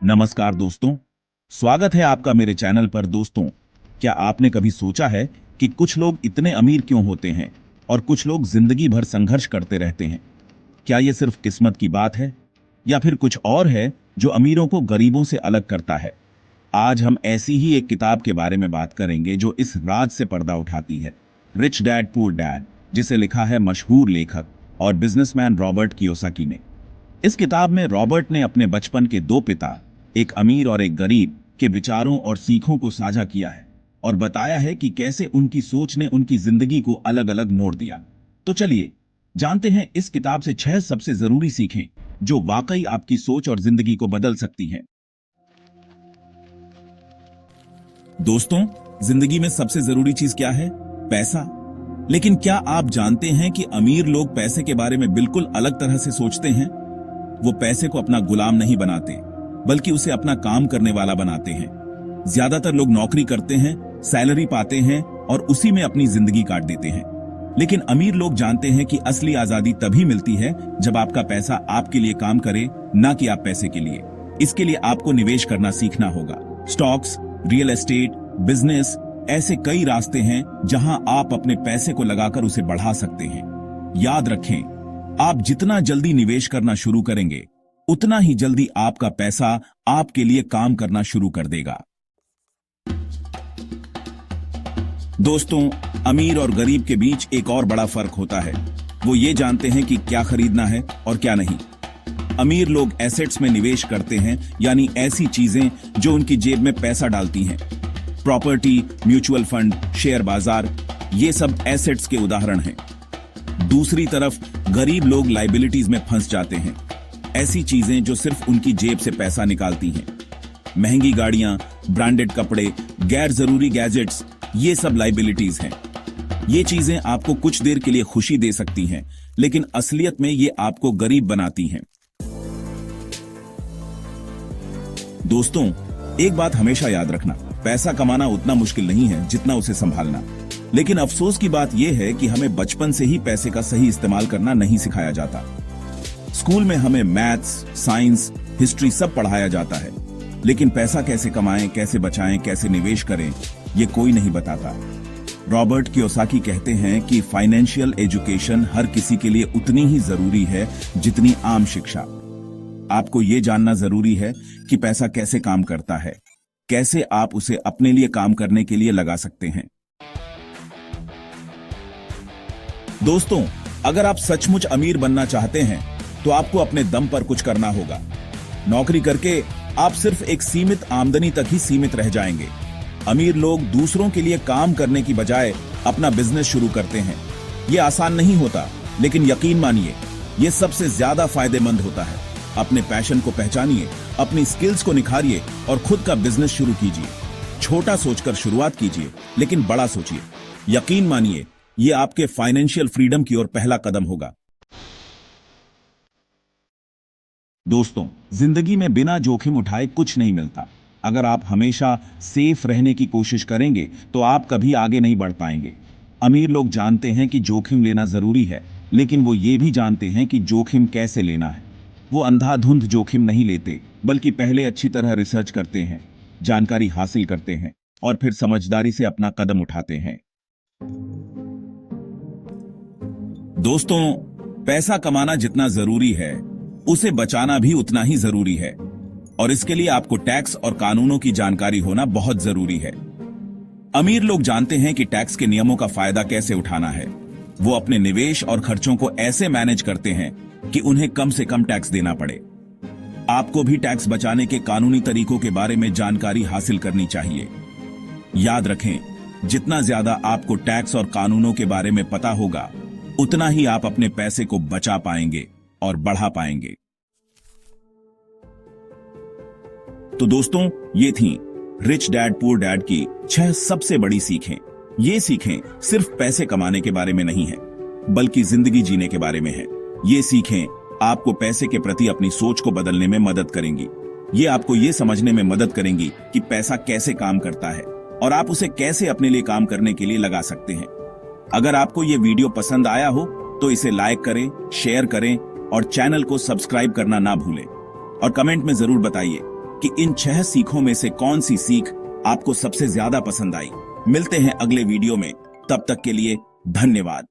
नमस्कार दोस्तों, स्वागत है आपका मेरे चैनल पर। दोस्तों, क्या आपने कभी सोचा है कि कुछ लोग इतने अमीर क्यों होते हैं और कुछ लोग जिंदगी भर संघर्ष करते रहते हैं? क्या ये सिर्फ किस्मत की बात है या फिर कुछ और है जो अमीरों को गरीबों से अलग करता है? आज हम ऐसी ही एक किताब के बारे में बात करेंगे जो इस राज से पर्दा उठाती है, रिच डैड पुअर डैड, जिसे लिखा है मशहूर लेखक और बिजनेसमैन रॉबर्ट कियोसाकी ने। इस किताब में रॉबर्ट ने अपने बचपन के दो पिता, एक अमीर और एक गरीब, के विचारों और सीखों को साझा किया है और बताया है कि कैसे उनकी सोच ने उनकी जिंदगी को अलग अलग मोड़ दिया। तो चलिए जानते हैं इस किताब से 6 सबसे जरूरी सीखें जो वाकई आपकी सोच और जिंदगी को बदल सकती हैं। दोस्तों, जिंदगी में सबसे जरूरी चीज क्या है? पैसा। लेकिन क्या आप जानते हैं कि अमीर लोग पैसे के बारे में बिल्कुल अलग तरह से सोचते हैं? वो पैसे को अपना गुलाम नहीं बनाते, बल्कि उसे अपना काम करने वाला बनाते हैं। ज्यादातर लोग नौकरी करते हैं, सैलरी पाते हैं और उसी में अपनी जिंदगी काट देते हैं। लेकिन अमीर लोग जानते हैं कि असली आजादी तभी मिलती है जब आपका पैसा आपके लिए काम करे, ना कि आप पैसे के लिए। इसके लिए आपको निवेश करना सीखना होगा। स्टॉक्स, रियल एस्टेट, बिजनेस, ऐसे कई रास्ते हैं जहां आप अपने पैसे को लगाकर उसे बढ़ा सकते हैं। याद रखें, आप जितना जल्दी निवेश करना शुरू करेंगे, उतना ही जल्दी आपका पैसा आपके लिए काम करना शुरू कर देगा। दोस्तों, अमीर और गरीब के बीच एक और बड़ा फर्क होता है। वो ये जानते हैं कि क्या खरीदना है और क्या नहीं। अमीर लोग एसेट्स में निवेश करते हैं, यानी ऐसी चीजें जो उनकी जेब में पैसा डालती हैं। प्रॉपर्टी, म्यूचुअल फंड, शेयर बाजार, ये सब एसेट्स के उदाहरण हैं। दूसरी तरफ गरीब लोग लाइबिलिटीज में फंस जाते हैं, ऐसी चीजें जो सिर्फ उनकी जेब से पैसा निकालती हैं। महंगी गाड़ियां, ब्रांडेड कपड़े, गैर जरूरी गैजेट्स, ये सब लाइबिलिटीज हैं। ये चीजें आपको कुछ देर के लिए खुशी दे सकती हैं, लेकिन असलियत में ये आपको गरीब बनाती हैं। दोस्तों, एक बात हमेशा याद रखना, पैसा कमाना उतना मुश्किल नहीं है जितना उसे संभालना। लेकिन अफसोस की बात यह है कि हमें बचपन से ही पैसे का सही इस्तेमाल करना नहीं सिखाया जाता। स्कूल में हमें मैथ्स, साइंस, हिस्ट्री सब पढ़ाया जाता है, लेकिन पैसा कैसे कमाएं, कैसे बचाएं, कैसे निवेश करें, ये कोई नहीं बताता। रॉबर्ट कियोसाकी कहते हैं कि फाइनेंशियल एजुकेशन हर किसी के लिए उतनी ही जरूरी है जितनी आम शिक्षा। आपको ये जानना जरूरी है कि पैसा कैसे काम करता है, कैसे आप उसे अपने लिए काम करने के लिए लगा सकते हैं। दोस्तों, अगर आप सचमुच अमीर बनना चाहते हैं तो आपको अपने दम पर कुछ करना होगा। नौकरी करके आप सिर्फ एक सीमित आमदनी तक ही सीमित रह जाएंगे। अमीर लोग दूसरों के लिए काम करने की बजाय अपना बिजनेस शुरू करते हैं। यह आसान नहीं होता, लेकिन यकीन मानिए, यह सबसे ज्यादा फायदेमंद होता है। अपने पैशन को पहचानिए, अपनी स्किल्स को निखारिए और खुद का बिजनेस शुरू कीजिए। छोटा सोचकर शुरुआत कीजिए, लेकिन बड़ा सोचिए। यकीन मानिए, यह आपके फाइनेंशियल फ्रीडम की ओर पहला कदम होगा। दोस्तों, जिंदगी में बिना जोखिम उठाए कुछ नहीं मिलता। अगर आप हमेशा सेफ रहने की कोशिश करेंगे तो आप कभी आगे नहीं बढ़ पाएंगे। अमीर लोग जानते हैं कि जोखिम लेना जरूरी है, लेकिन वो ये भी जानते हैं कि जोखिम कैसे लेना है। वो अंधाधुंध जोखिम नहीं लेते, बल्कि पहले अच्छी तरह रिसर्च करते हैं, जानकारी हासिल करते हैं और फिर समझदारी से अपना कदम उठाते हैं। दोस्तों, पैसा कमाना जितना जरूरी है, उसे बचाना भी उतना ही जरूरी है, और इसके लिए आपको टैक्स और कानूनों की जानकारी होना बहुत जरूरी है। अमीर लोग जानते हैं कि टैक्स के नियमों का फायदा कैसे उठाना है। वो अपने निवेश और खर्चों को ऐसे मैनेज करते हैं कि उन्हें कम से कम टैक्स देना पड़े। आपको भी टैक्स बचाने के कानूनी तरीकों के बारे में जानकारी हासिल करनी चाहिए। याद रखें, जितना ज्यादा आपको टैक्स और कानूनों के बारे में पता होगा, उतना ही आप अपने पैसे को बचा पाएंगे और बढ़ा पाएंगे। तो दोस्तों, ये थी रिच डैड पुअर डैड की 6 सबसे बड़ी सीखें। ये सीखें सिर्फ पैसे कमाने के बारे में नहीं है, बल्कि जिंदगी जीने के बारे में है। ये सीखें आपको पैसे के प्रति अपनी सोच को बदलने में मदद करेंगी। ये आपको ये समझने में मदद करेंगी कि पैसा कैसे काम करता है और आप उसे कैसे अपने लिए काम करने के लिए लगा सकते हैं। अगर आपको ये वीडियो पसंद आया हो तो इसे लाइक करें, शेयर करें और चैनल को सब्सक्राइब करना ना भूलें। और कमेंट में जरूर बताइए कि इन 6 सीखों में से कौन सी सीख आपको सबसे ज्यादा पसंद आई। मिलते हैं अगले वीडियो में, तब तक के लिए धन्यवाद।